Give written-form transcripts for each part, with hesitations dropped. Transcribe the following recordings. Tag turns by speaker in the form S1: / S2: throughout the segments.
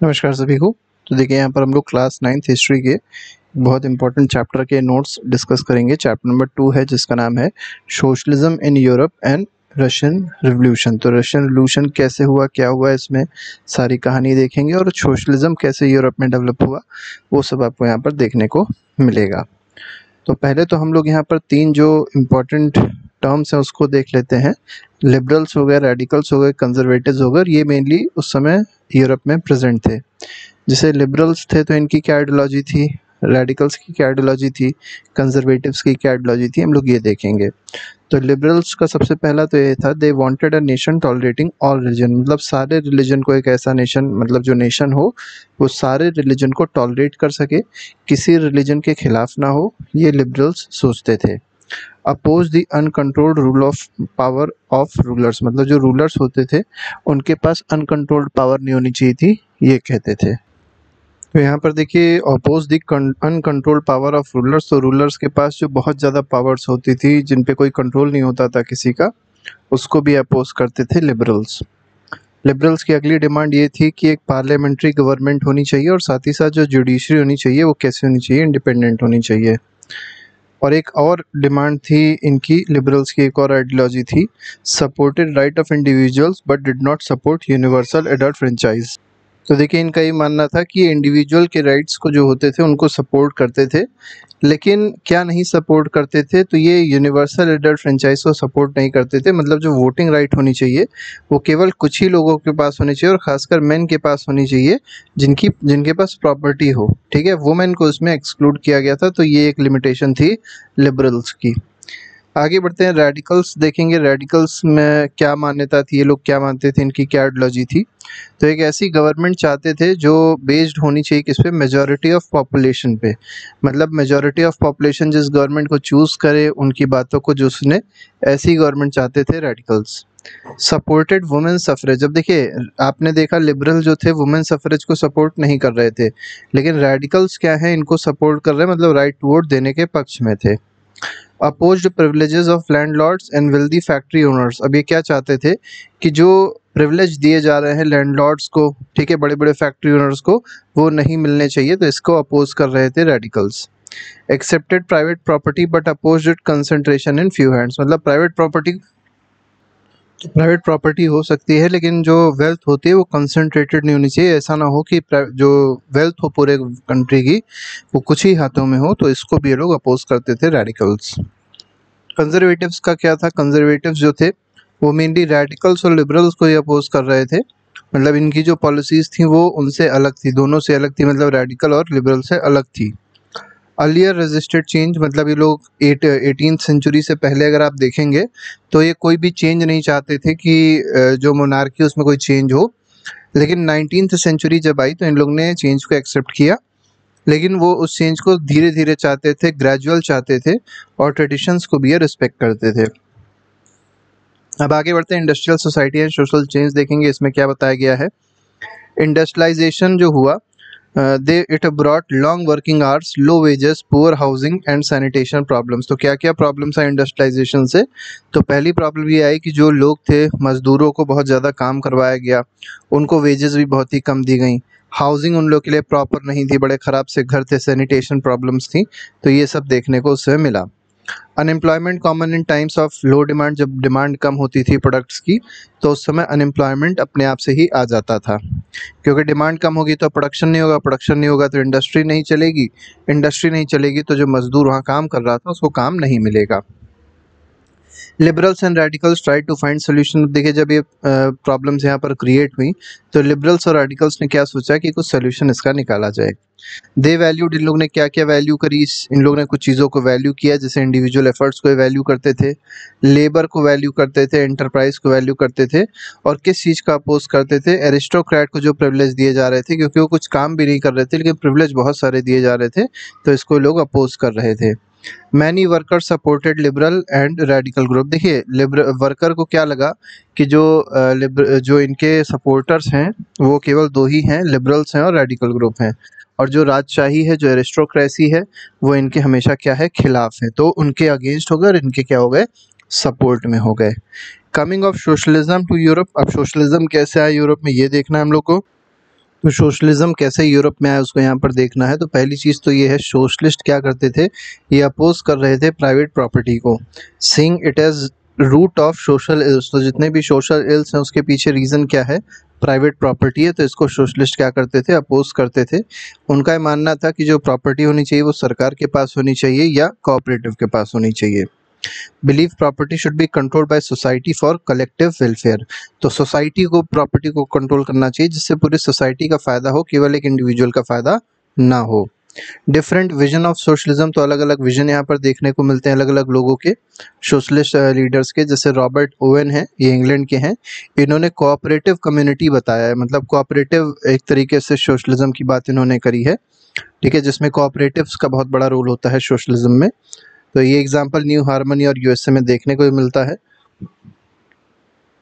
S1: नमस्कार सभी को। तो देखिए यहाँ पर हम लोग क्लास 9th हिस्ट्री के बहुत इंपॉर्टेंट चैप्टर के नोट्स डिस्कस करेंगे। चैप्टर नंबर 2 है जिसका नाम है socialism in Europe and Russian revolution. तो रशियन रिवॉल्यूशन कैसे हुआ, क्या हुआ, इसमें सारी कहानी देखेंगे और सोशलिज्म कैसे यूरोप में डेवलप हुआ वो सब आपको यहाँ पर देखने को मिलेगा। तो पहले तो हम लोग यहाँ पर 3 जो इम्पोर्टेंट टर्म्स हैं उसको देख लेते हैं। लिबरल्स हो गए, रेडिकल्स हो गए, कंजर्वेटिव्स हो गए। ये मेनली उस समय यूरोप में प्रेजेंट थे। जैसे लिबरल्स थे तो इनकी क्या आइडियोलॉजी थी, रेडिकल्स की क्या आइडियोलॉजी थी, कंजर्वेटिव्स की क्या आइडियोलॉजी थी, हम लोग ये देखेंगे। तो लिबरल्स का सबसे पहला तो ये था, they wanted a nation tolerating all religion, मतलब सारे रिलीजन को, एक ऐसा नेशन, मतलब जो नेशन हो वो सारे रिलीजन को टॉलरेट कर सके, किसी रिलीजन के खिलाफ ना हो, ये लिबरल्स सोचते थे। Oppose the uncontrolled rule of power of rulers, मतलब जो रूलर्स होते थे उनके पास अनकंट्रोल्ड पावर नहीं होनी चाहिए थी, ये कहते थे। तो यहाँ पर देखिए, oppose the uncontrolled power of rulers, तो रूलर्स के पास जो बहुत ज़्यादा पावर्स होती थी जिन पे कोई कंट्रोल नहीं होता था किसी का, उसको भी अपोज करते थे लिबरल्स। लिबरल्स की अगली डिमांड ये थी कि एक पार्लियामेंट्री गवर्नमेंट होनी चाहिए और साथ ही साथ जो जुडिशरी होनी चाहिए वो कैसे होनी चाहिए, इंडिपेंडेंट होनी चाहिए। और एक और डिमांड थी इनकी, लिबरल्स की एक और आइडियोलॉजी थी, supported right of individuals but did not support universal adult franchise. तो देखिए इनका ये मानना था कि इंडिविजुअल के राइट्स को जो होते थे उनको सपोर्ट करते थे, लेकिन क्या नहीं सपोर्ट करते थे, तो ये यूनिवर्सल एडल्ट फ्रेंचाइज को सपोर्ट नहीं करते थे। मतलब जो वोटिंग राइट होनी चाहिए वो केवल कुछ ही लोगों के पास होनी चाहिए और खासकर मेन के पास होनी चाहिए जिनके पास प्रॉपर्टी हो, ठीक है। वुमेन को उसमें एक्सक्लूड किया गया था, तो ये एक लिमिटेशन थी लिबरल्स की। आगे बढ़ते हैं, रेडिकल्स देखेंगे। रेडिकल्स में क्या मान्यता थी, ये लोग क्या मानते थे, इनकी क्या आइडियोलॉजी थी। तो एक ऐसी गवर्नमेंट चाहते थे जो बेस्ड होनी चाहिए किस पे, मेजॉरिटी ऑफ पॉपुलेशन पे। मतलब मेजॉरिटी ऑफ पॉपुलेशन जिस गवर्नमेंट को चूज करे, उनकी बातों को जो सुने, ऐसी गवर्नमेंट चाहते थे रेडिकल्स। Supported women suffrage. अब देखिए आपने देखा लिबरल जो थे वुमेन सफरेज को सपोर्ट नहीं कर रहे थे, लेकिन रेडिकल्स क्या है, इनको सपोर्ट कर रहे हैं, मतलब राइट टू वोट देने के पक्ष में थे। Opposed privileges of landlords and wealthy factory owners. अब ये क्या चाहते थे कि जो प्रिविलेज दिए जा रहे हैं लैंडलॉर्ड्स को, ठीक है, बड़े बड़े फैक्ट्री ओनर्स को, वो नहीं मिलने चाहिए, तो इसको अपोज कर रहे थे radicals. Accepted private property but opposed it concentration in few hands. मतलब प्राइवेट प्रॉपर्टी हो सकती है लेकिन जो वेल्थ होती है वो कंसंट्रेटेड नहीं होनी चाहिए। ऐसा ना हो कि जो वेल्थ हो पूरे कंट्री की वो कुछ ही हाथों में हो, तो इसको भी ये लोग अपोज करते थे रेडिकल्स। कंजर्वेटिव्स का क्या था, कंजर्वेटिव्स जो थे वो मेनली रेडिकल्स और लिबरल्स को ही अपोज कर रहे थे। मतलब इनकी जो पॉलिसीज थी वो उनसे अलग थी, दोनों से अलग थी, मतलब रेडिकल और लिबरल से अलग थी। अर्लियर रेजिस्टेड चेंज, मतलब ये लोग 18th सेंचुरी से पहले अगर आप देखेंगे तो ये कोई भी चेंज नहीं चाहते थे कि जो मोनार्की उसमें कोई चेंज हो। लेकिन 19th सेंचुरी जब आई तो इन लोग ने चेंज को एक्सेप्ट किया, लेकिन वो उस चेंज को धीरे धीरे चाहते थे, ग्रेजुअल चाहते थे, और ट्रेडिशंस को भी ये रिस्पेक्ट करते थे। अब आगे बढ़ते हैं, industrial society and social change देखेंगे। इसमें क्या बताया गया है, इंडस्ट्रियलाइजेशन जो हुआ, they it brought long working hours, low wages, poor housing and sanitation problems. तो क्या क्या प्रॉब्लम्स आए इंडस्ट्रियलाइजेशन से, तो पहली प्रॉब्लम ये आई कि जो लोग थे, मजदूरों को बहुत ज़्यादा काम करवाया गया, उनको वेजेस भी बहुत ही कम दी गई, हाउसिंग उन लोग के लिए प्रॉपर नहीं थी, बड़े ख़राब से घर थे, सैनिटेशन प्रॉब्लम्स थी, तो ये सब देखने को उससे मिला। Unemployment common in times of low demand, जब डिमांड कम होती थी प्रोडक्ट्स की तो उस समय अनएम्प्लॉयमेंट अपने आप से ही आ जाता था, क्योंकि डिमांड कम होगी तो प्रोडक्शन नहीं होगा, प्रोडक्शन नहीं होगा तो इंडस्ट्री नहीं चलेगी, इंडस्ट्री नहीं चलेगी तो जो मजदूर वहाँ काम कर रहा था उसको काम नहीं मिलेगा। Liberals and radicals try to find solution. देखिए जब ये प्रॉब्लम्स यहाँ पर क्रिएट हुई तो लिबरल्स और रेडिकल्स ने क्या सोचा कि कुछ सोल्यूशन इसका निकाला जाए। दे वैल्यूड, इन लोग ने क्या क्या वैल्यू करी, इन लोग ने कुछ चीज़ों को वैल्यू किया, जैसे इंडिविजुअल एफर्ट्स को वैल्यू करते थे, लेबर को वैल्यू करते थे, एंटरप्राइज को वैल्यू करते थे, और किस चीज़ का अपोज करते थे, एरिस्टोक्रेट को जो प्रिविलेज दिए जा रहे थे, क्योंकि वो कुछ काम भी नहीं कर रहे थे लेकिन प्रिविलेज बहुत सारे दिए जा रहे थे, तो इसको लोग अपोज कर रहे थे। Many worker supported liberal and radical group. देखिए लिबरल वर्कर को क्या लगा कि जो इनके सपोर्टर्स हैं वो केवल दो ही हैं, लिबरल्स हैं और रेडिकल ग्रुप हैं, और जो राजशाही है, जो एरिस्टोक्रेसी है, वो इनके हमेशा क्या है, खिलाफ है, तो उनके अगेंस्ट हो गए और इनके क्या हो गए, सपोर्ट में हो गए। Coming of socialism to Europe. अब सोशलिज्म कैसे आया यूरोप में ये देखना है हम लोग को। तो सोशलिज्म कैसे यूरोप में आया उसको यहाँ पर देखना है। तो पहली चीज़ तो ये है, सोशलिस्ट क्या करते थे, ये अपोज कर रहे थे प्राइवेट प्रॉपर्टी को, seeing it as root of social ills. तो जितने भी सोशल इल्स हैं उसके पीछे रीज़न क्या है, प्राइवेट प्रॉपर्टी है। तो इसको सोशलिस्ट क्या करते थे, अपोज करते थे। उनका ये मानना था कि जो प्रॉपर्टी होनी चाहिए वो सरकार के पास होनी चाहिए या कोऑपरेटिव के पास होनी चाहिए। Believe property should be controlled by society for collective welfare. तो सोसाइटी को प्रॉपर्टी को कंट्रोल करना चाहिए जिससे पूरी सोसाइटी का फायदा हो, केवल एक इंडिविजुअल का फायदा ना हो। डिफरेंट विजन ऑफ सोशलिज्म, तो अलग अलग विजन यहाँ पर देखने को मिलते हैं अलग अलग लोगों के, सोशलिस्ट लीडर्स के। जैसे रॉबर्ट ओवेन है, ये इंग्लैंड के हैं। इन्होंने कोऑपरेटिव कम्युनिटी बताया है, मतलब कोऑपरेटिव एक तरीके से सोशलिज्म की बात इन्होंने करी है, ठीक है, जिसमें कोऑपरेटिव्स का बहुत बड़ा रोल होता है सोशलिज्म में। तो ये एग्जांपल न्यू हार्मनी और यूएसए में देखने को मिलता है।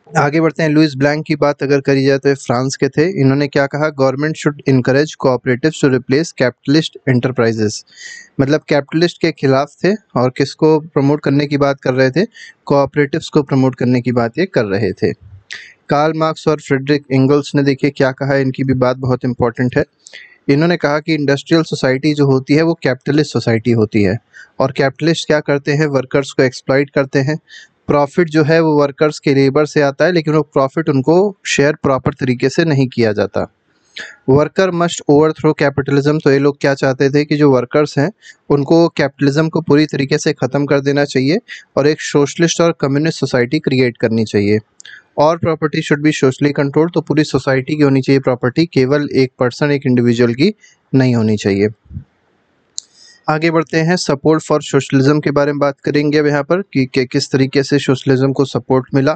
S1: आगे बढ़ते हैं, लुइस ब्लैंक की बात अगर करी जाए तो ये फ्रांस के थे। इन्होंने क्या कहा, government should encourage cooperatives to replace capitalist enterprises. मतलब कैपिटलिस्ट के खिलाफ थे और किसको प्रमोट करने की बात कर रहे थे, कोऑपरेटिव्स को प्रमोट करने की बात ये कर रहे थे। कार्ल मार्क्स और फ्रेडरिक एंगल्स ने देखिए क्या कहा, इनकी भी बात बहुत इंपॉर्टेंट है। इन्होंने कहा कि इंडस्ट्रियल सोसाइटी जो होती है वो कैपिटलिस्ट सोसाइटी होती है, और कैपिटलिस्ट क्या करते हैं, वर्कर्स को एक्सप्लॉइट करते हैं। प्रॉफिट जो है वो वर्कर्स के लेबर से आता है, लेकिन वो प्रॉफिट उनको शेयर प्रॉपर तरीके से नहीं किया जाता। Worker must overthrow capitalism. तो ये लोग क्या चाहते थे कि जो वर्कर्स हैं उनको कैपिटलिज्म को पूरी तरीके से ख़त्म कर देना चाहिए और एक सोशलिस्ट और कम्युनिस्ट सोसाइटी क्रिएट करनी चाहिए। और property should be socially controlled. तो पूरी सोसाइटी की होनी चाहिए प्रॉपर्टी, केवल एक पर्सन एक इंडिविजुअल की नहीं होनी चाहिए। आगे बढ़ते हैं, सपोर्ट फॉर सोशलिज्म के बारे में बात करेंगे अब यहाँ पर कि किस तरीके से सोशलिज्म को सपोर्ट मिला।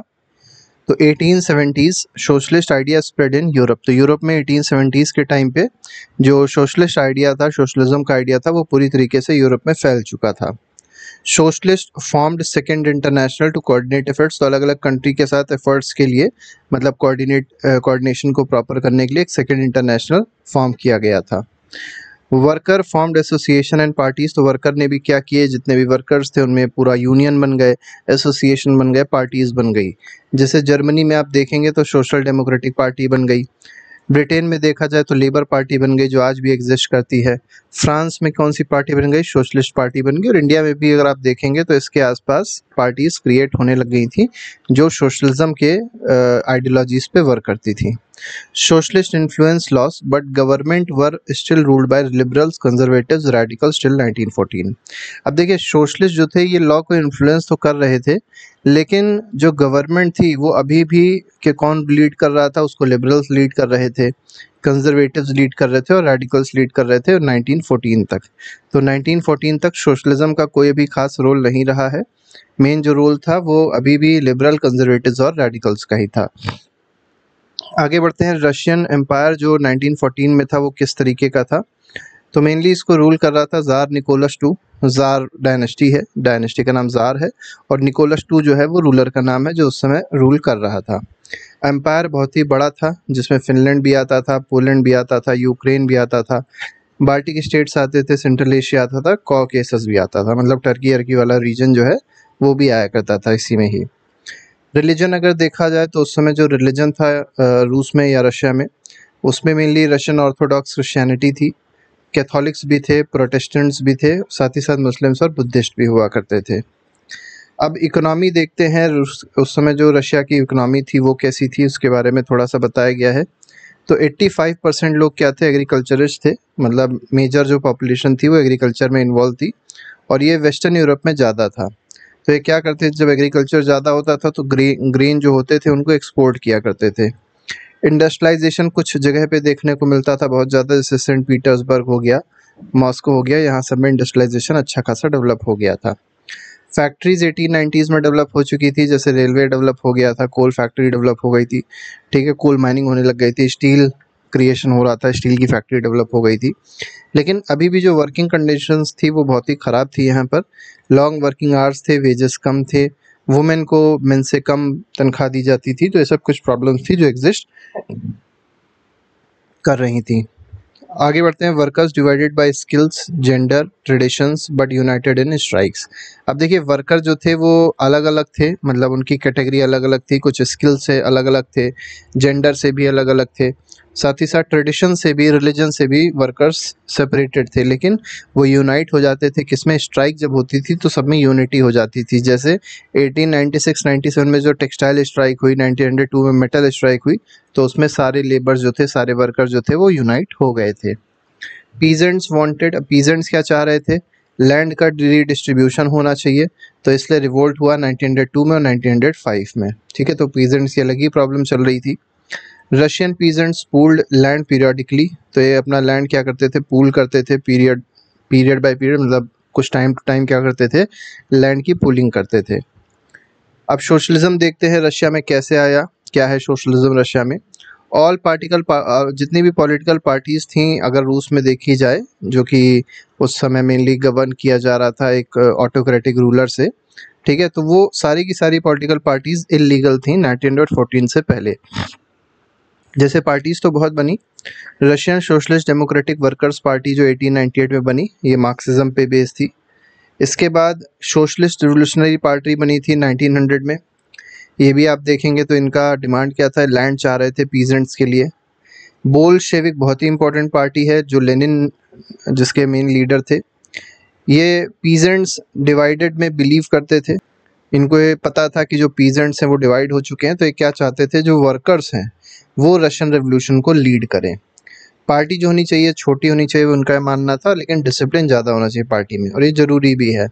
S1: तो 1870s socialist idea spread in Europe. तो यूरोप में 1870s के टाइम पे जो सोशलिस्ट आइडिया था, सोशलिज्म का आइडिया था, वो पूरी तरीके से यूरोप में फैल चुका था। Socialist formed second international to coordinate efforts. तो अलग अलग कंट्री के साथ एफर्ट्स के लिए, मतलब कोऑर्डिनेशन को प्रॉपर करने के लिए एक सेकेंड इंटरनेशनल फॉर्म किया गया था। Worker formed association and parties. तो वर्कर ने भी क्या किए, जितने भी वर्कर्स थे उनमें पूरा यूनियन बन गए, एसोसिएशन बन गए, पार्टीज बन गई। जैसे जर्मनी में आप देखेंगे तो सोशल डेमोक्रेटिक पार्टी बन गई। ब्रिटेन में देखा जाए तो लेबर पार्टी बन गई जो आज भी एग्जिस्ट करती है। फ्रांस में कौन सी पार्टी बन गई, सोशलिस्ट पार्टी बन गई। और इंडिया में भी अगर आप देखेंगे तो इसके आसपास पार्टीज क्रिएट होने लग गई थी जो सोशलिज्म के आइडियोलॉजीज पे वर्क करती थी। Socialist influence loss but government were still ruled by liberals, conservatives, radicals till 1914। अब देखिए सोशलिस्ट जो थे ये लॉ को इन्फ्लुएंस तो कर रहे थे, लेकिन जो गवर्नमेंट थी वो अभी भी कि कौन लीड कर रहा था, उसको लिबरल्स लीड कर रहे थे, कंजर्वेटिव्स लीड कर रहे थे और रेडिकल्स लीड कर रहे थे 1914 तक। तो 1914 तक सोशलिज्म का कोई भी खास रोल नहीं रहा है। मेन जो रोल था वो अभी भी लिबरल, कंजर्वेटिव्स और रेडिकल्स का ही था। आगे बढ़ते हैं, रशियन एम्पायर जो 1914 में था वो किस तरीके का था। तो मेनली इसको रूल कर रहा था ज़ार निकोलस टू। ज़ार डायनेस्टी है, डायनेस्टी का नाम ज़ार है, और निकोलस टू जो है वो रूलर का नाम है जो उस समय रूल कर रहा था। एम्पायर बहुत ही बड़ा था जिसमें फिनलैंड भी आता था, पोलैंड भी आता था, यूक्रेन भी आता था, बाल्टिक स्टेट्स आते थे, सेंट्रल एशिया आता था, कॉकेसस भी आता था, मतलब टर्की अर्की वाला रीजन जो है वो भी आया करता था इसी में ही। रिलीजन अगर देखा जाए तो उस समय जो रिलीजन था रूस में या रशिया में, उसमें मेनली रशियन ऑर्थोडॉक्स क्रिश्चियनिटी थी, कैथोलिक्स भी थे, प्रोटेस्टेंट्स भी थे, साथ ही साथ मुस्लिम्स और बुद्धिस्ट भी हुआ करते थे। अब इकोनॉमी देखते हैं, उस समय जो रशिया की इकोनॉमी थी वो कैसी थी उसके बारे में थोड़ा सा बताया गया है। तो 85% लोग क्या थे, एग्रीकल्चरिस्ट थे, मतलब मेजर जो पॉपुलेशन थी वो एग्रीकल्चर में इन्वॉल्व थी, और ये वेस्टर्न यूरोप में ज़्यादा था। तो ये क्या करते थे, जब एग्रीकल्चर ज़्यादा होता था तो ग्रेन जो होते थे उनको एक्सपोर्ट किया करते थे। इंडस्ट्रियलाइजेशन कुछ जगह पे देखने को मिलता था बहुत ज़्यादा, जैसे सेंट पीटर्सबर्ग हो गया, मॉस्को हो गया, यहाँ सब में इंडस्ट्रियलाइजेशन अच्छा खासा डेवलप हो गया था। फैक्ट्रीज 1890s में डेवलप हो चुकी थी, जैसे रेलवे डेवलप हो गया था, कोल फैक्ट्री डेवलप हो गई थी, ठीक है, कोल माइनिंग होने लग गई थी, स्टील क्रिएशन हो रहा था, स्टील की फैक्ट्री डेवलप हो गई थी। लेकिन अभी भी जो वर्किंग कंडीशंस थी वो बहुत ही ख़राब थी यहाँ पर। लॉन्ग वर्किंग आवर्स थे, वेजेस कम थे, वुमेन को मेन से कम तनख्वाह दी जाती थी। तो ये सब कुछ प्रॉब्लम्स थी जो एग्जिस्ट कर रही थी। आगे बढ़ते हैं, workers divided by skills, gender, traditions but United in strikes. अब देखिए वर्कर जो थे वो अलग अलग थे, मतलब उनकी कैटेगरी अलग अलग थी, कुछ स्किल से अलग अलग थे, जेंडर से भी अलग अलग थे, साथ ही साथ ट्रेडिशन से भी, रिलीजन से भी वर्कर्स सेपरेटेड थे, लेकिन वो यूनाइट हो जाते थे। किसमें? स्ट्राइक जब होती थी तो सब में यूनिटी हो जाती थी। जैसे 1896-97 में जो टेक्सटाइल स्ट्राइक हुई, 1902 में मेटल स्ट्राइक हुई, तो उसमें सारे लेबर्स जो थे, सारे वर्कर जो थे वो यूनाइट हो गए थे। पीजेंट्स वांटेड, पीजेंट्स क्या चाह रहे थे? लैंड का रीडिस्ट्रीब्यूशन होना चाहिए, तो इसलिए रिवोल्ट हुआ 1902 में और 1905 में। ठीक है, तो पीजेंट्स की अलग ही प्रॉब्लम चल रही थी। Russian peasants pooled land periodically, तो ये अपना लैंड क्या करते थे? पूल करते थे, पीरियड बाय पीरियड, मतलब कुछ टाइम टू टाइम क्या करते थे? लैंड की पूलिंग करते थे। अब सोशलिज्म देखते हैं रशिया में कैसे आया, क्या है सोशलिज्म रशिया में। ऑल जितनी भी पॉलिटिकल पार्टीज थी, अगर रूस में देखी जाए, जो कि उस समय मेनली गवर्न किया जा रहा था एक ऑटोक्रेटिक रूलर से, ठीक है, तो वो सारी की सारी पॉलिटिकल पार्टीज इलीगल थी 1914 से पहले। जैसे पार्टीज तो बहुत बनी, Russian socialist democratic workers party जो 1898 में बनी, ये मार्क्सिज्म पे बेस थी। इसके बाद सोशलिस्ट रिवोल्यूशनरी पार्टी बनी थी 1900 में, ये भी आप देखेंगे तो इनका डिमांड क्या था? लैंड चाह रहे थे पीजेंट्स के लिए। बोल्शेविक बहुत ही इंपॉर्टेंट पार्टी है, जो लेनिन जिसके मेन लीडर थे। ये पीजेंट्स डिवाइडेड में बिलीव करते थे, इनको ये पता था कि जो पीजेंट्स हैं वो डिवाइड हो चुके हैं, तो ये क्या चाहते थे? जो वर्कर्स हैं वो रशियन रेवोल्यूशन को लीड करें। पार्टी जो होनी चाहिए छोटी होनी चाहिए, उनका मानना था, लेकिन डिसिप्लिन ज़्यादा होना चाहिए पार्टी में, और ये ज़रूरी भी है।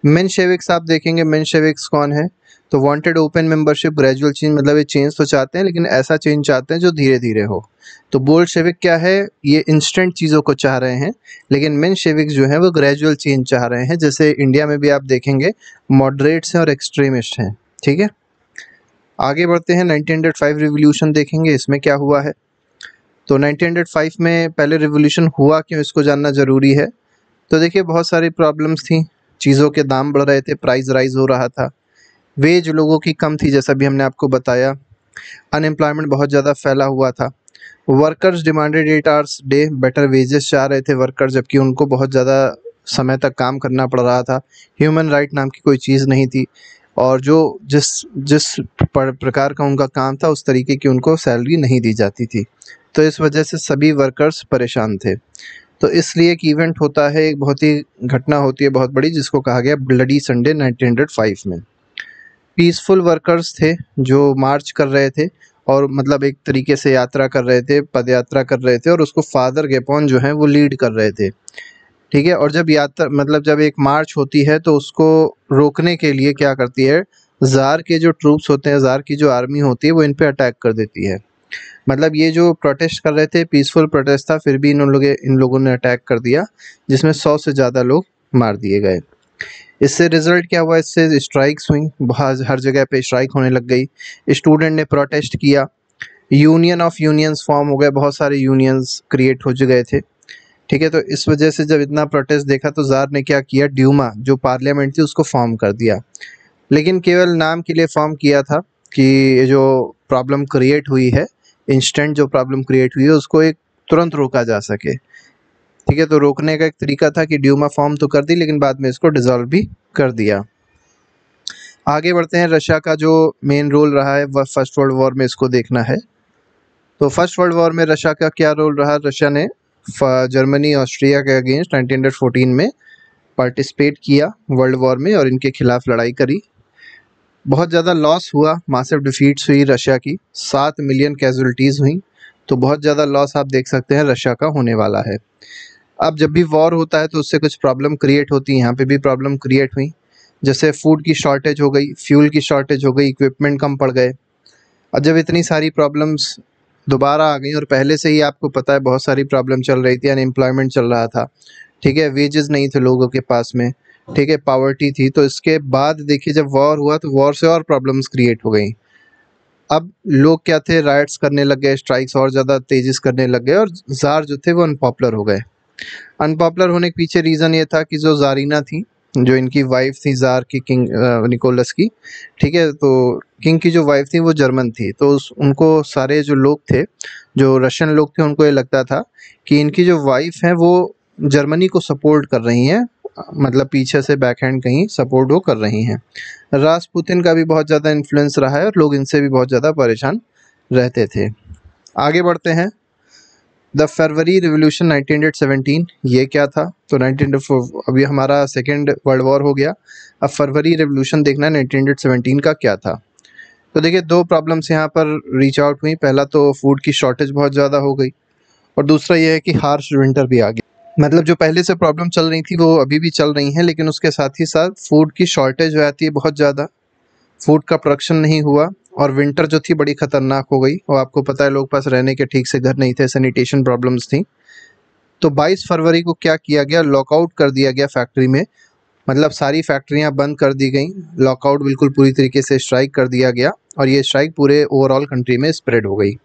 S1: मेंशेविक्स आप देखेंगे, मेंशेविक्स कौन है? तो wanted open membership, gradual change, मतलब ये चेंज तो चाहते हैं, लेकिन ऐसा चेंज चाहते हैं जो धीरे धीरे हो। तो बोल्शेविक क्या है? ये इंस्टेंट चीज़ों को चाह रहे हैं, लेकिन मेंशेविक जो है वो ग्रेजुअल चेंज चाह रहे हैं। जैसे इंडिया में भी आप देखेंगे मॉडरेट्स हैं और एक्सट्रीमिस्ट हैं। ठीक है, आगे बढ़ते हैं। 1905 रिवोल्यूशन देखेंगे, इसमें क्या हुआ है। तो 1905 में पहले रिवोल्यूशन हुआ क्यों, इसको जानना ज़रूरी है। तो देखिए, बहुत सारी प्रॉब्लम्स थी, चीज़ों के दाम बढ़ रहे थे, प्राइस राइज हो रहा था, वेज लोगों की कम थी, जैसा भी हमने आपको बताया, अनएम्प्लॉयमेंट बहुत ज़्यादा फैला हुआ था। Workers demanded 8 hours day, better wages चाह रहे थे वर्कर, जबकि उनको बहुत ज़्यादा समय तक काम करना पड़ रहा था। ह्यूमन राइट नाम की कोई चीज़ नहीं थी, और जो जिस जिस प्रकार का उनका काम था उस तरीके की उनको सैलरी नहीं दी जाती थी, तो इस वजह से सभी वर्कर्स परेशान थे। तो इसलिए एक इवेंट होता है, एक बहुत ही घटना होती है बहुत बड़ी, जिसको कहा गया ब्लडी संडे 1905 में। पीसफुल वर्कर्स थे जो मार्च कर रहे थे, और मतलब एक तरीके से यात्रा कर रहे थे, पद यात्रा कर रहे थे, और उसको फादर गेपोन जो है वो लीड कर रहे थे। ठीक है, और जब यात्रा मतलब जब एक मार्च होती है तो उसको रोकने के लिए क्या करती है, ज़ार के जो ट्रूप्स होते हैं, ज़ार की जो आर्मी होती है, वो इन पे अटैक कर देती है। मतलब ये जो प्रोटेस्ट कर रहे थे, पीसफुल प्रोटेस्ट था, फिर भी इन लोगों ने अटैक कर दिया, जिसमें 100 से ज़्यादा लोग मार दिए गए। इससे रिजल्ट क्या हुआ? इससे स्ट्राइक्स हुई, बहुत हर जगह पे स्ट्राइक होने लग गई, स्टूडेंट ने प्रोटेस्ट किया, यूनियन ऑफ यूनियंस फॉर्म हो गए, बहुत सारे यूनियंस क्रिएट हो गए थे। ठीक है, तो इस वजह से जब इतना प्रोटेस्ट देखा तो ज़ार ने क्या किया, ड्यूमा जो पार्लियामेंट थी उसको फॉर्म कर दिया, लेकिन केवल नाम के लिए फॉर्म किया था कि ये जो प्रॉब्लम क्रिएट हुई है, इंस्टेंट जो प्रॉब्लम क्रिएट हुई है उसको एक तुरंत रोका जा सके। ठीक है, तो रोकने का एक तरीका था कि ड्यूमा फॉर्म तो कर दी, लेकिन बाद में इसको डिसॉल्व भी कर दिया। आगे बढ़ते हैं, रशिया का जो मेन रोल रहा है वह फर्स्ट वर्ल्ड वॉर में, इसको देखना है। तो फर्स्ट वर्ल्ड वॉर में रशिया का क्या रोल रहा? रशिया ने जर्मनी ऑस्ट्रिया के अगेंस्ट 1914 में पार्टिसिपेट किया वर्ल्ड वॉर में, और इनके खिलाफ लड़ाई करी। बहुत ज़्यादा लॉस हुआ, मासिव डिफीट्स हुई रशिया की, 7 मिलियन कैजुअलिटीज़ हुई, तो बहुत ज़्यादा लॉस आप देख सकते हैं रशिया का होने वाला है। अब जब भी वॉर होता है तो उससे कुछ प्रॉब्लम क्रिएट होती है, यहाँ पे भी प्रॉब्लम क्रिएट हुई, जैसे फूड की शॉर्टेज हो गई, फ्यूल की शॉर्टेज हो गई, इक्विपमेंट कम पड़ गए। और जब इतनी सारी प्रॉब्लम्स दोबारा आ गई, और पहले से ही आपको पता है बहुत सारी प्रॉब्लम चल रही थी, अनएम्प्लॉयमेंट चल रहा था, ठीक है, वेजेस नहीं थे लोगों के पास में, ठीक है, पॉवर्टी थी, तो इसके बाद देखिए जब वॉर हुआ तो वॉर से और प्रॉब्लम्स क्रिएट हो गई। अब लोग क्या थे, राइट्स करने लग गए, स्ट्राइक्स और ज़्यादा तेजी से करने लग गए, और ज़ार जो थे वो अनपॉपुलर हो गए। अनपॉपुलर होने के पीछे रीज़न ये था कि जो ज़ारीना थी, जो इनकी वाइफ थी ज़ार की, किंग निकोलस की, ठीक है, तो किंग की जो वाइफ थी वो जर्मन थी, तो उनको सारे जो लोग थे, जो रशियन लोग थे, उनको ये लगता था कि इनकी जो वाइफ है वो जर्मनी को सपोर्ट कर रही हैं, मतलब पीछे से बैकहैंड कहीं सपोर्ट वो कर रही हैं। रासपुतिन का भी बहुत ज़्यादा इन्फ्लुएंस रहा है, और लोग इनसे भी बहुत ज़्यादा परेशान रहते थे। आगे बढ़ते हैं। द फरवरी रिवोल्यूशन 1917, ये क्या था? तो 19 अभी हमारा सेकेंड वर्ल्ड वॉर हो गया, अब फरवरी रिवोल्यूशन देखना है 1917 का क्या था। तो देखिए दो प्रॉब्लम्स यहाँ पर रीच आउट हुई। पहला तो फूड की शॉर्टेज बहुत ज़्यादा हो गई, और दूसरा ये है कि हार्श विंटर भी आ गया। मतलब जो पहले से प्रॉब्लम चल रही थी वो अभी भी चल रही हैं, लेकिन उसके साथ ही साथ फूड की शॉर्टेज हो जाती है बहुत ज़्यादा, फूड का प्रोडक्शन नहीं हुआ, और विंटर जो थी बड़ी खतरनाक हो गई। और आपको पता है लोग पास रहने के ठीक से घर नहीं थे, सैनिटेशन प्रॉब्लम्स थी। तो 22 फरवरी को क्या किया गया, लॉकआउट कर दिया गया फैक्ट्री में, मतलब सारी फैक्ट्रियां बंद कर दी गई, लॉकआउट बिल्कुल पूरी तरीके से स्ट्राइक कर दिया गया, और ये स्ट्राइक पूरे ओवरऑल कंट्री में स्प्रेड हो गई।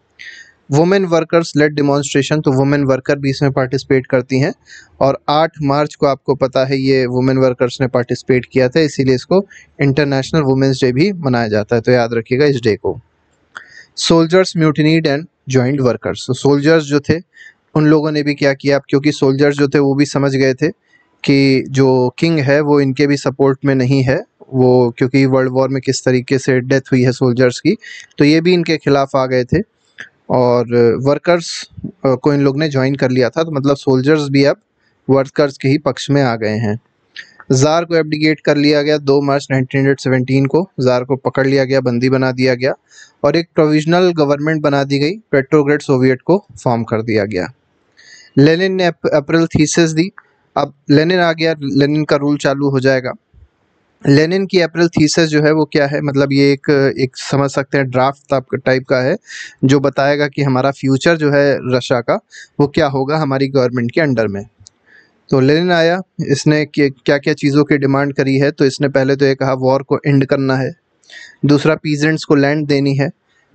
S1: वुमेन वर्कर्स लेड डिमॉन्स्ट्रेशन, तो वुमेन वर्कर भी इसमें पार्टिसिपेट करती हैं, और 8 मार्च को आपको पता है ये वुमेन वर्कर्स ने पार्टिसिपेट किया था, इसीलिए इसको इंटरनेशनल वुमेन्स डे भी मनाया जाता है, तो याद रखिएगा इस डे को। सोल्जर्स म्यूटिनीड एंड जॉइंट वर्कर्स, तो सोल्जर्स जो थे उन लोगों ने भी क्या किया, क्योंकि सोल्जर्स जो थे वो भी समझ गए थे कि जो किंग है वो इनके भी सपोर्ट में नहीं है, वो क्योंकि वर्ल्ड वॉर में किस तरीके से डेथ हुई है सोल्जर्स की, तो ये भी इनके खिलाफ आ गए थे, और वर्कर्स को इन लोग ने ज्वाइन कर लिया था। तो मतलब सोल्जर्स भी अब वर्कर्स के ही पक्ष में आ गए हैं। ज़ार को एब्डिकेट कर लिया गया 2 मार्च 1917 को, ज़ार को पकड़ लिया गया, बंदी बना दिया गया, और एक प्रोविजनल गवर्नमेंट बना दी गई, पेट्रोग्रेड सोवियत को फॉर्म कर दिया गया। लेनिन ने अप्रैल थीसिस दी, अब लेनिन आ गया, लेनिन का रूल चालू हो जाएगा। लेनिन की अप्रैल थीसिस जो है वो क्या है, मतलब ये एक समझ सकते हैं ड्राफ्ट टाइप का है, जो बताएगा कि हमारा फ्यूचर जो है रशिया का वो क्या होगा हमारी गवर्नमेंट के अंडर में। तो लेनिन आया, इसने क्या क्या चीज़ों की डिमांड करी है, तो इसने पहले तो ये कहा वॉर को एंड करना है, दूसरा पीजेंट्स को लैंड देनी है,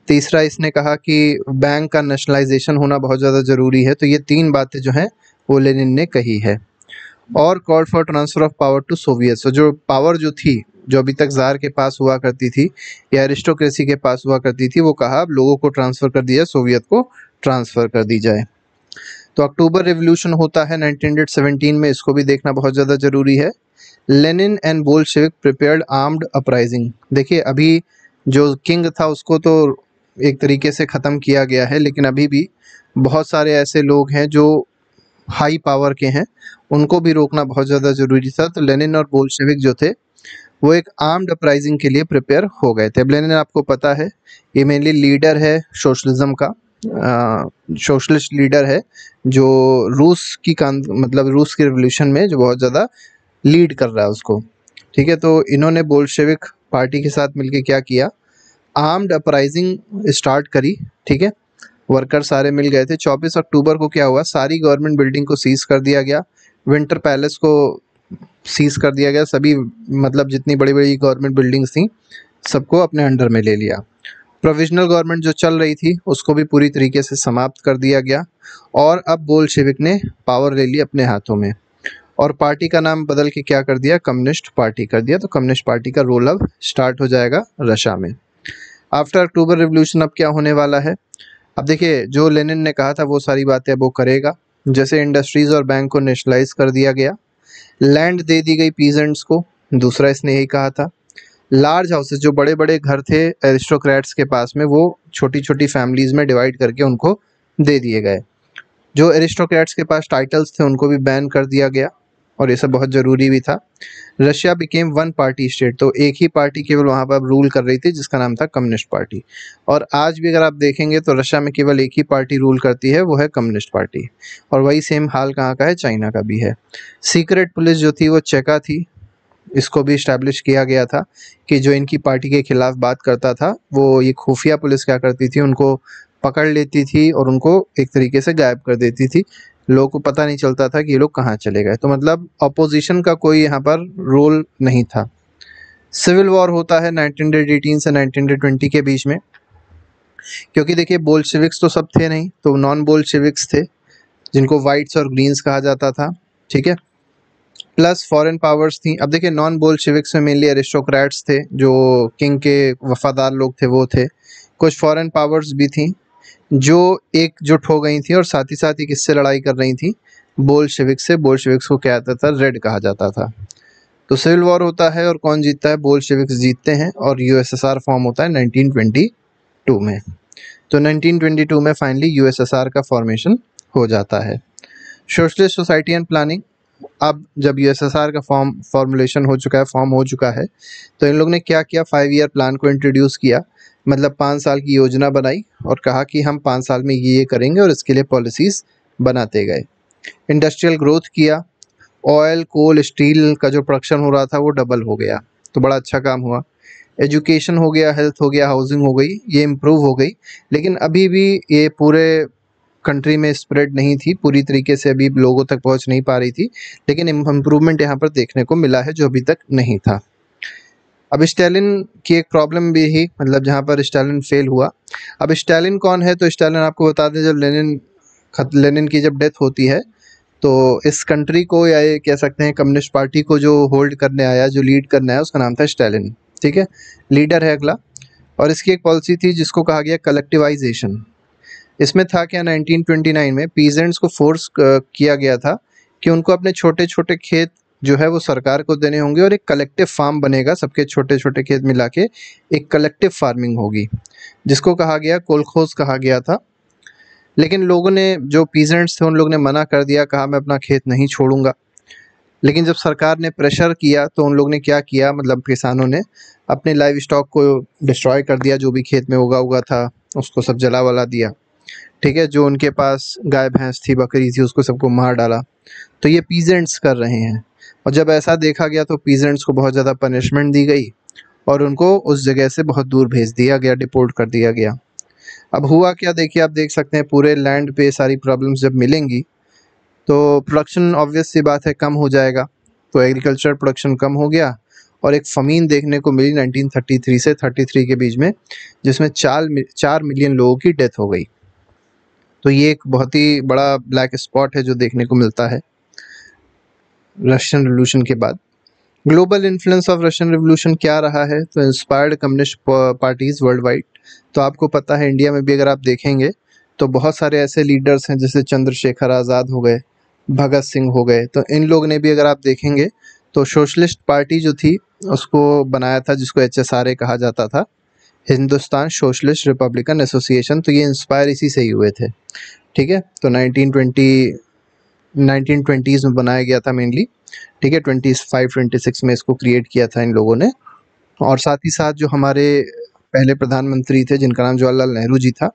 S1: तीसरा इसने कहा कि बैंक का नेशनलाइजेशन होना बहुत ज़्यादा ज़रूरी है। तो ये 3 बातें जो हैं वो लेनिन ने कही है। और call for transfer of power to Soviet, तो जो पावर जो थी, जो अभी तक ज़ार के पास हुआ करती थी या एरिस्टोक्रेसी के पास हुआ करती थी, वो कहा अब लोगों को ट्रांसफ़र कर दिया, सोवियत को ट्रांसफ़र कर दी जाए। तो अक्टूबर रिवोल्यूशन होता है 1917 में, इसको भी देखना बहुत ज़्यादा ज़रूरी है। Lenin and Bolshevik prepared armed uprising, देखिए अभी जो किंग था उसको तो एक तरीके से ख़त्म किया गया है, लेकिन अभी भी बहुत सारे ऐसे लोग हैं जो हाई पावर के हैं, उनको भी रोकना बहुत ज़्यादा ज़रूरी था। तो लेनिन और बोल्शेविक जो थे वो एक आर्म्ड अपराइजिंग के लिए प्रिपेयर हो गए थे। अब लेनिन आपको पता है ये मेनली लीडर है सोशलिज्म का, सोशलिस्ट लीडर है, जो रूस की मतलब रूस की रिवोल्यूशन में जो बहुत ज़्यादा लीड कर रहा है उसको। ठीक है, तो इन्होंने बोल्शेविक पार्टी के साथ मिलके क्या किया, आर्म्ड अपराइजिंग स्टार्ट करी। ठीक है, वर्कर सारे मिल गए थे। 24 अक्टूबर को क्या हुआ, सारी गवर्नमेंट बिल्डिंग को सीज कर दिया गया, विंटर पैलेस को सीज कर दिया गया, सभी मतलब जितनी बड़ी बड़ी गवर्नमेंट बिल्डिंग्स थी सबको अपने अंडर में ले लिया। प्रोविजनल गवर्नमेंट जो चल रही थी उसको भी पूरी तरीके से समाप्त कर दिया गया, और अब बोल्शेविक ने पावर ले ली अपने हाथों में, और पार्टी का नाम बदल के क्या कर दिया, कम्युनिस्ट पार्टी कर दिया। तो कम्युनिस्ट पार्टी का रोल अब स्टार्ट हो जाएगा रशिया में। आफ्टर अक्टूबर रिवोल्यूशन अब क्या होने वाला है, अब देखिए जो लेनिन ने कहा था वो सारी बातें वो करेगा। जैसे इंडस्ट्रीज और बैंक को नेशनलाइज कर दिया गया, लैंड दे दी गई पीजेंट्स को, दूसरा इसने यही कहा था। लार्ज हाउसेस, जो बड़े बड़े घर थे एरिस्टोक्रेट्स के पास में, वो छोटी छोटी फैमिलीज में डिवाइड करके उनको दे दिए गए। जो एरिस्टोक्रेट्स के पास टाइटल्स थे उनको भी बैन कर दिया गया, और ये सब बहुत ज़रूरी भी था। Russia became one party state, तो एक ही पार्टी केवल वहाँ पर रूल कर रही थी जिसका नाम था कम्युनिस्ट पार्टी। और आज भी अगर आप देखेंगे तो रशिया में केवल एक ही पार्टी रूल करती है, वो है कम्युनिस्ट पार्टी। और वही सेम हाल कहाँ का है, चाइना का भी है। सीक्रेट पुलिस जो थी वो चेका थी, इसको भी इस्टेब्लिश किया गया था कि जो इनकी पार्टी के खिलाफ बात करता था वो ये खुफिया पुलिस क्या करती थी, उनको पकड़ लेती थी और उनको एक तरीके से गायब कर देती थी, लोगों को पता नहीं चलता था कि ये लोग कहाँ चले गए। तो मतलब अपोजिशन का कोई यहाँ पर रोल नहीं था। सिविल वॉर होता है 1918 से 1920 के बीच में, क्योंकि देखिए बोल्शेविक्स तो सब थे नहीं, तो नॉन बोल्शेविक्स थे जिनको वाइट्स और ग्रीन्स कहा जाता था। ठीक है, प्लस फॉरेन पावर्स थी। अब देखिए नॉन बोल्शेविक्स में मेनली एरिस्टोक्रेट्स थे, जो किंग के वफादार लोग थे वो थे, कुछ फॉरेन पावर्स भी थी जो एकजुट हो गई थी और साथ ही साथ ही किससे लड़ाई कर रही थी, बोल्शेविक्स से। बोल्शेविक्स को क्या आता था, रेड कहा जाता था। तो सिविल वॉर होता है और कौन जीतता है, बोल्शेविक्स जीतते हैं, और यूएसएसआर फॉर्म होता है 1922 में। तो 1922 में फाइनली यूएसएसआर का फॉर्मेशन हो जाता है। सोशलिस्ट सोसाइटी एंड प्लानिंग, अब जब यूएसएसआर का फॉर्मुलेशन हो चुका है, फॉर्म हो चुका है, तो इन लोग ने क्या किया, 5 ईयर प्लान को इंट्रोड्यूस किया, मतलब 5 साल की योजना बनाई और कहा कि हम 5 साल में ये करेंगे और इसके लिए पॉलिसीज़ बनाते गए। इंडस्ट्रियल ग्रोथ किया, ऑयल कोल स्टील का जो प्रोडक्शन हो रहा था वो डबल हो गया, तो बड़ा अच्छा काम हुआ। एजुकेशन हो गया, हेल्थ हो गया, हाउसिंग हो गई, ये इम्प्रूव हो गई, लेकिन अभी भी ये पूरे कंट्री में स्प्रेड नहीं थी, पूरी तरीके से अभी लोगों तक पहुंच नहीं पा रही थी, लेकिन इम्प्रूवमेंट यहाँ पर देखने को मिला है जो अभी तक नहीं था। अब स्टालिन की एक प्रॉब्लम भी ही, मतलब जहाँ पर स्टालिन फेल हुआ। अब स्टालिन कौन है, तो स्टालिन आपको बता दें, जब लेनिन की जब डेथ होती है तो इस कंट्री को, या ये कह सकते हैं कम्युनिस्ट पार्टी को जो होल्ड करने आया, जो लीड करने आया, उसका नाम था स्टालिन। ठीक है, लीडर है अगला। और इसकी एक पॉलिसी थी जिसको कहा गया कलेक्टिवाइजेशन। इसमें था क्या, 1929 में पीजेंट्स को फोर्स किया गया था कि उनको अपने छोटे छोटे खेत जो है वो सरकार को देने होंगे और एक कलेक्टिव फार्म बनेगा, सबके छोटे छोटे खेत मिला के एक कलेक्टिव फार्मिंग होगी, जिसको कहा गया कोलखोज कहा गया था। लेकिन लोगों ने, जो पीजेंट्स थे, उन लोगों ने मना कर दिया, कहा मैं अपना खेत नहीं छोड़ूंगा। लेकिन जब सरकार ने प्रेशर किया तो उन लोगों ने क्या किया, मतलब किसानों ने अपने लाइव स्टॉक को डिस्ट्रॉय कर दिया, जो भी खेत में उगा हुआ था उसको सब जला वला दिया। ठीक है, जो उनके पास गाय भैंस थी, बकरी थी, उसको सबको मार डाला। तो ये पीजेंट्स कर रहे हैं, और जब ऐसा देखा गया तो पीजेंट्स को बहुत ज़्यादा पनिशमेंट दी गई और उनको उस जगह से बहुत दूर भेज दिया गया, डिपोर्ट कर दिया गया। अब हुआ क्या, देखिए आप देख सकते हैं, पूरे लैंड पे सारी प्रॉब्लम्स जब मिलेंगी तो प्रोडक्शन ऑब्वियस सी बात है कम हो जाएगा, तो एग्रीकल्चर प्रोडक्शन कम हो गया और एक फमीन देखने को मिली 1933 से 33 के बीच में, जिसमें 4 मिलियन लोगों की डेथ हो गई। तो ये एक बहुत ही बड़ा ब्लैक स्पॉट है जो देखने को मिलता है रशियन रिवॉल्यूशन के बाद। Global influence of Russian revolution क्या रहा है, तो inspired communist parties world wide. तो आपको पता है इंडिया में भी अगर आप देखेंगे तो बहुत सारे ऐसे लीडर्स हैं, जैसे चंद्रशेखर आज़ाद हो गए, भगत सिंह हो गए, तो इन लोग ने भी अगर आप देखेंगे तो सोशलिस्ट पार्टी जो थी उसको बनाया था, जिसको HSRA कहा जाता था, हिंदुस्तान सोशलिस्ट रिपब्लिकन एसोसिएशन। तो ये इंस्पायर इसी से ही हुए थे। ठीक है, तो 1920s में बनाया गया था मेनली। ठीक है, 25-26 में इसको क्रिएट किया था इन लोगों ने। और साथ ही साथ जो हमारे पहले प्रधानमंत्री थे जिनका नाम जवाहरलाल नेहरू जी था,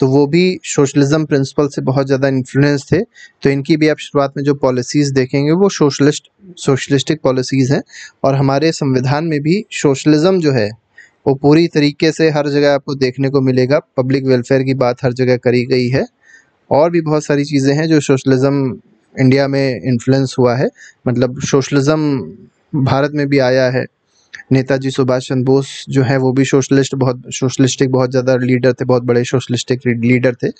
S1: तो वो भी सोशलिज्म प्रिंसिपल से बहुत ज़्यादा इन्फ्लुएंस थे। तो इनकी भी आप शुरुआत में जो पॉलिसीज़ देखेंगे वो सोशलिस्टिक पॉलिसीज़ हैं। और हमारे संविधान में भी सोशलिज्म जो है वो पूरी तरीके से हर जगह आपको देखने को मिलेगा। पब्लिक वेलफेयर की बात हर जगह करी गई है, और भी बहुत सारी चीज़ें हैं जो सोशलिज्म इंडिया में इन्फ्लुएंस हुआ है, मतलब सोशलिज्म भारत में भी आया है। नेताजी सुभाष चंद्र बोस जो है वो भी सोशलिस्टिक बहुत ज़्यादा लीडर थे, बहुत बड़े सोशलिस्टिक लीडर थे।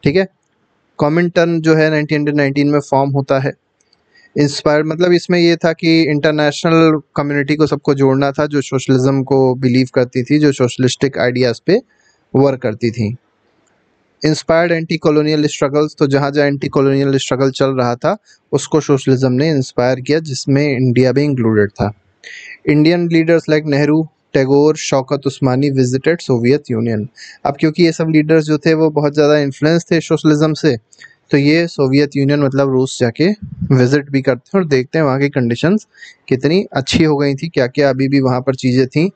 S1: ठीक है, कॉमिंटर्न जो है 1919 में फॉर्म होता है। इंस्पायर मतलब इसमें ये था कि इंटरनेशनल कम्युनिटी को सबको जोड़ना था, जो सोशलिज्म को बिलीव करती थी, जो सोशलिस्टिक आइडियाज़ पे वर्क करती थी। इंस्पायर्ड एंटी कॉलोनियल स्ट्रगल्स, तो जहाँ जहाँ एंटी कॉलोनियल स्ट्रगल चल रहा था उसको सोशलिज्म ने इंस्पायर किया, जिसमें इंडिया भी इंक्लूडेड था। Indian leaders like Nehru, Tagore, Shaukat Usmani visited Soviet Union. अब क्योंकि ये सब लीडर्स जो थे वो बहुत ज़्यादा इन्फ्लुएंस थे सोशलिज्म से, तो ये सोवियत यूनियन मतलब रूस जाके विजिट भी करते हैं और देखते हैं वहाँ की कंडीशंस कितनी अच्छी हो गई थी, क्या क्या अभी भी वहाँ पर चीज़ें थी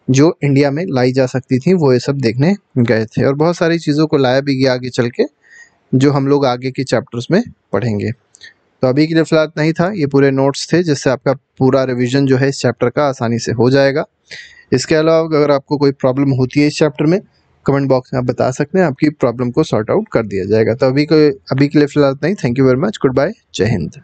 S1: जो इंडिया में लाई जा सकती थी, वो ये सब देखने गए थे। और बहुत सारी चीज़ों को लाया भी गया आगे चल के, जो हम लोग आगे के चैप्टर्स में पढ़ेंगे। तो अभी के लिए फिलहाल नहीं था, ये पूरे नोट्स थे जिससे आपका पूरा रिवीजन जो है इस चैप्टर का आसानी से हो जाएगा। इसके अलावा अगर आपको कोई प्रॉब्लम होती है इस चैप्टर में, कमेंट बॉक्स में आप बता सकते हैं, आपकी प्रॉब्लम को सॉर्ट आउट कर दिया जाएगा। तो अभी के लिए फिलहाल नहीं। Thank you very much, good bye, जय हिंद।